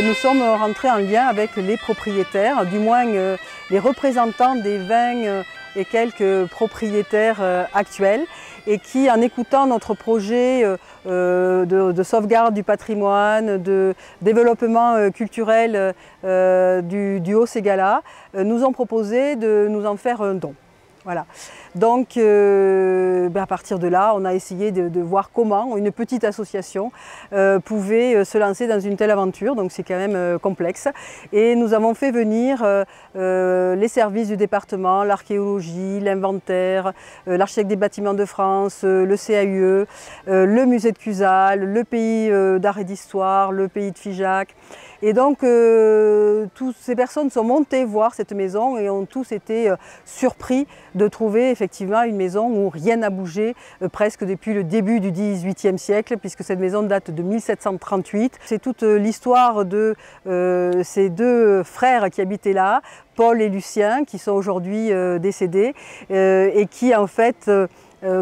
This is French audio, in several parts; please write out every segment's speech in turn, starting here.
Nous sommes rentrés en lien avec les propriétaires, du moins les représentants des 20 et quelques propriétaires actuels, et qui, en écoutant notre projet de sauvegarde du patrimoine, de développement culturel du Haut-Ségala, nous ont proposé de nous en faire un don. Voilà. Donc à partir de là, on a essayé de voir comment une petite association pouvait se lancer dans une telle aventure. Donc c'est quand même complexe. Et nous avons fait venir les services du département, l'archéologie, l'inventaire, l'architecte des bâtiments de France, le CAUE, le musée de Cusal, le pays d'art et d'histoire, le pays de Figeac. Et donc toutes ces personnes sont montées voir cette maison et ont tous été surpris de trouver effectivement une maison où rien n'a bougé presque depuis le début du XVIIIe siècle, puisque cette maison date de 1738. C'est toute l'histoire de ces deux frères qui habitaient là, Paul et Lucien, qui sont aujourd'hui décédés et qui en fait,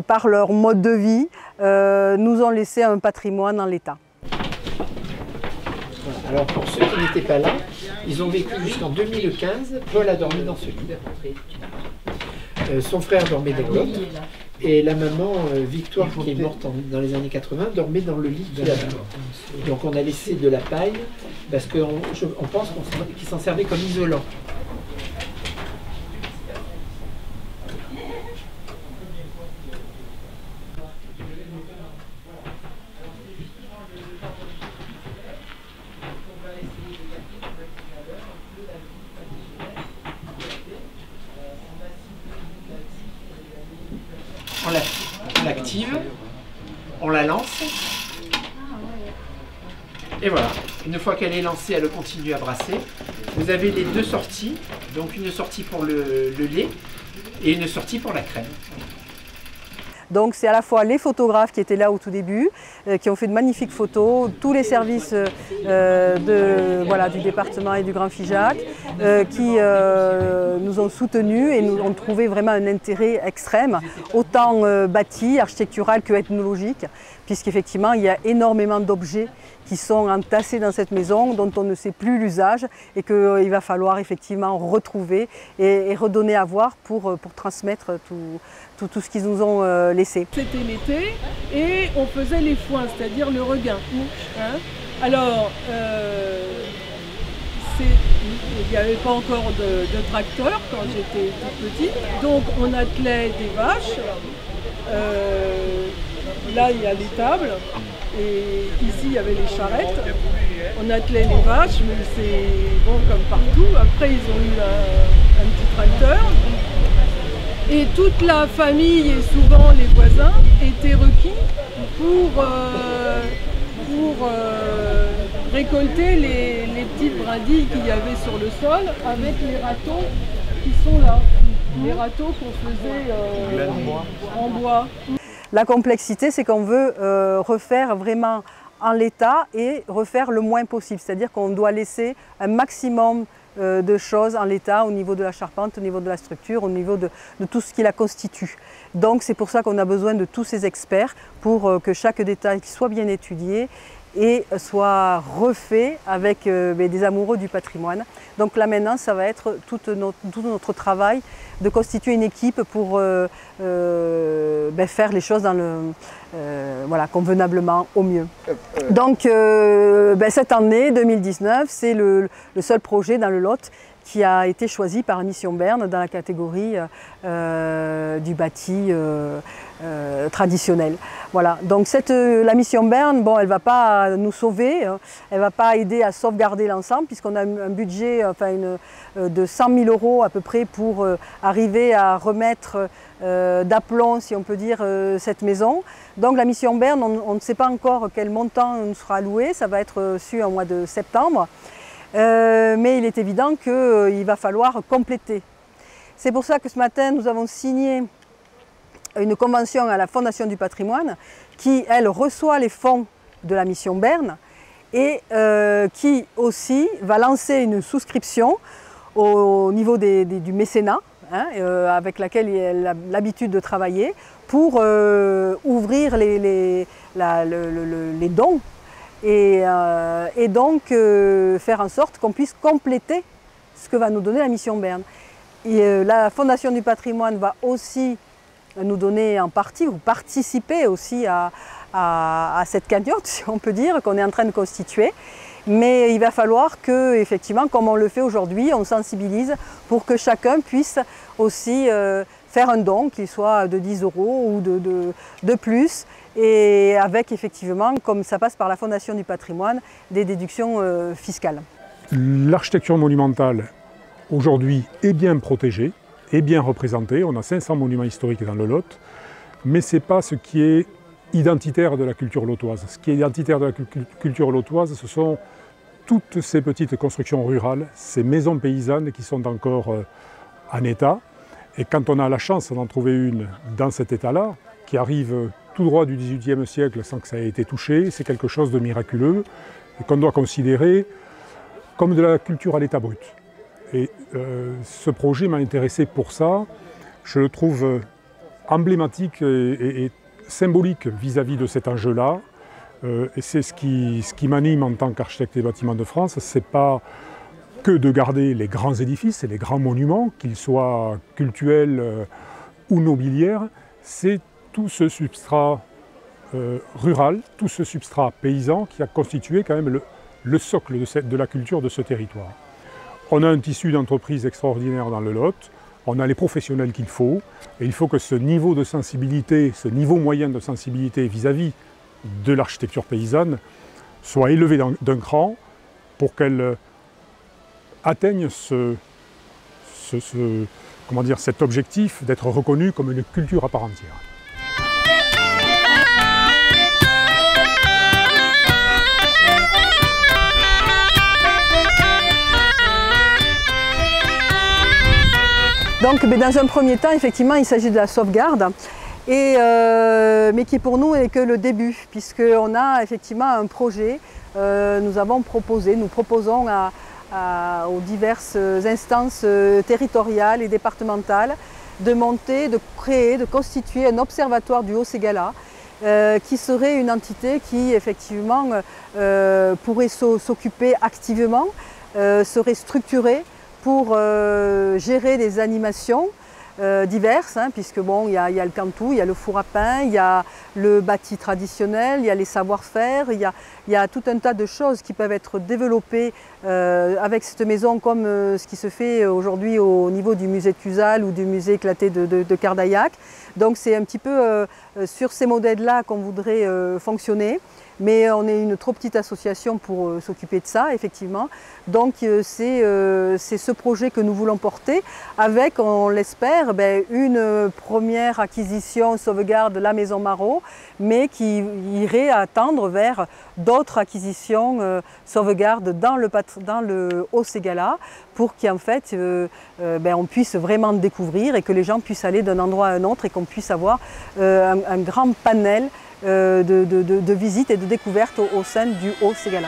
par leur mode de vie, nous ont laissé un patrimoine en l'état. Alors pour ceux qui n'étaient pas là, ils ont vécu jusqu'en 2015. Paul a dormi dans ce lit. Son frère dormait dans l'autre. Et la maman, Victoire, qui est morte dans les années 80, dormait dans le lit de la maman. Donc on a laissé de la paille parce qu'on pense qu'ils s'en servaient comme isolant. On l'active, on la lance, et voilà. Une fois qu'elle est lancée, elle continue à brasser. Vous avez les deux sorties, donc une sortie pour le lait et une sortie pour la crème. Donc c'est à la fois les photographes qui étaient là au tout début, qui ont fait de magnifiques photos, tous les services du département et du Grand Figeac, qui nous ont soutenus et nous ont trouvé vraiment un intérêt extrême, autant bâti, architectural que ethnologique, puisqu'effectivement il y a énormément d'objets qui sont entassés dans cette maison, dont on ne sait plus l'usage et qu'il va falloir effectivement retrouver et redonner à voir pour transmettre tout ce qu'ils nous ont laissé. C'était l'été et on faisait les foins, c'est-à-dire le regain. Hein. Alors, il n'y avait pas encore de tracteur quand j'étais toute petite, donc on attelait des vaches. Là, il y a l'étable. Et ici, il y avait les charrettes. On attelait les vaches, mais c'est bon comme partout. Après, ils ont eu un petit tracteur. Et toute la famille et souvent les voisins étaient requis pour récolter les petites brindilles qu'il y avait sur le sol avec les râteaux qui sont là. Les râteaux qu'on faisait en bois. La complexité, c'est qu'on veut refaire vraiment en l'état et refaire le moins possible. C'est-à-dire qu'on doit laisser un maximum de choses en l'état au niveau de la charpente, au niveau de la structure, au niveau de tout ce qui la constitue. Donc c'est pour ça qu'on a besoin de tous ces experts pour que chaque détail soit bien étudié et soit refait avec des amoureux du patrimoine. Donc là maintenant, ça va être tout notre travail de constituer une équipe pour faire les choses convenablement au mieux. Donc cette année 2019, c'est le seul projet dans le Lot qui a été choisi par Mission Berne dans la catégorie du bâti traditionnel. Voilà. Donc la Mission Berne, bon, elle ne va pas nous sauver, hein. Elle ne va pas aider à sauvegarder l'ensemble puisqu'on a un budget de 100 000 € à peu près pour arriver à remettre d'aplomb, si on peut dire, cette maison. Donc la Mission Berne, on ne sait pas encore quel montant nous sera alloué, ça va être su au mois de septembre. Mais il est évident qu'il va falloir compléter. C'est pour ça que ce matin, nous avons signé une convention à la Fondation du patrimoine qui, elle, reçoit les fonds de la Mission Berne et qui aussi va lancer une souscription au niveau du mécénat, hein, avec laquelle elle a l'habitude de travailler, pour ouvrir les dons et donc faire en sorte qu'on puisse compléter ce que va nous donner la mission Berne. Et la Fondation du patrimoine va aussi nous donner en partie, ou participer aussi à cette cagnotte, si on peut dire, qu'on est en train de constituer. Mais il va falloir que, effectivement, comme on le fait aujourd'hui, on sensibilise pour que chacun puisse aussi faire un don, qu'il soit de 10 € ou de plus, et avec effectivement, comme ça passe par la Fondation du patrimoine, des déductions fiscales. L'architecture monumentale aujourd'hui est bien protégée, est bien représentée. On a 500 monuments historiques dans le Lot, mais ce n'est pas ce qui est identitaire de la culture lotoise. Ce qui est identitaire de la culture lotoise, ce sont toutes ces petites constructions rurales, ces maisons paysannes qui sont encore en état. Et quand on a la chance d'en trouver une dans cet état-là, qui arrive tout droit du XVIIIe siècle sans que ça ait été touché, c'est quelque chose de miraculeux et qu'on doit considérer comme de la culture à l'état brut. Et ce projet m'a intéressé pour ça. Je le trouve emblématique et symbolique vis-à-vis de cet enjeu-là. Et c'est ce qui m'anime en tant qu'architecte des bâtiments de France. Ce n'est pas que de garder les grands édifices et les grands monuments, qu'ils soient cultuels ou nobiliaires, c'est tout ce substrat rural, tout ce substrat paysan qui a constitué quand même le socle de la culture de ce territoire. On a un tissu d'entreprise extraordinaire dans le Lot, on a les professionnels qu'il faut, et il faut que ce niveau de sensibilité, ce niveau moyen de sensibilité vis-à-vis de l'architecture paysanne soit élevé d'un cran pour qu'elle atteigne cet objectif d'être reconnue comme une culture à part entière. Donc, dans un premier temps, effectivement, il s'agit de la sauvegarde, mais qui pour nous n'est que le début, puisqu'on a effectivement un projet. Nous proposons aux diverses instances territoriales et départementales de monter, de créer, de constituer un observatoire du Haut-Ségala, qui serait une entité qui effectivement pourrait s'occuper activement, serait structurée pour gérer des animations diverses, puisque bon, il y a le cantou, il y a le four à pain, il y a le bâti traditionnel, il y a les savoir-faire, il y a tout un tas de choses qui peuvent être développées avec cette maison, comme ce qui se fait aujourd'hui au niveau du musée de Cusal ou du musée éclaté de Cardaillac. Donc c'est un petit peu sur ces modèles-là qu'on voudrait fonctionner. Mais on est une trop petite association pour s'occuper de ça, effectivement. Donc c'est ce projet que nous voulons porter avec, on l'espère, une première acquisition sauvegarde de la Maison Marot, mais qui irait attendre vers d'autres acquisitions sauvegarde dans le Haut-Ségala pour qu'en fait on puisse vraiment découvrir et que les gens puissent aller d'un endroit à un autre et qu'on puisse avoir un grand panel de visites et de découvertes au sein du Haut-Ségala.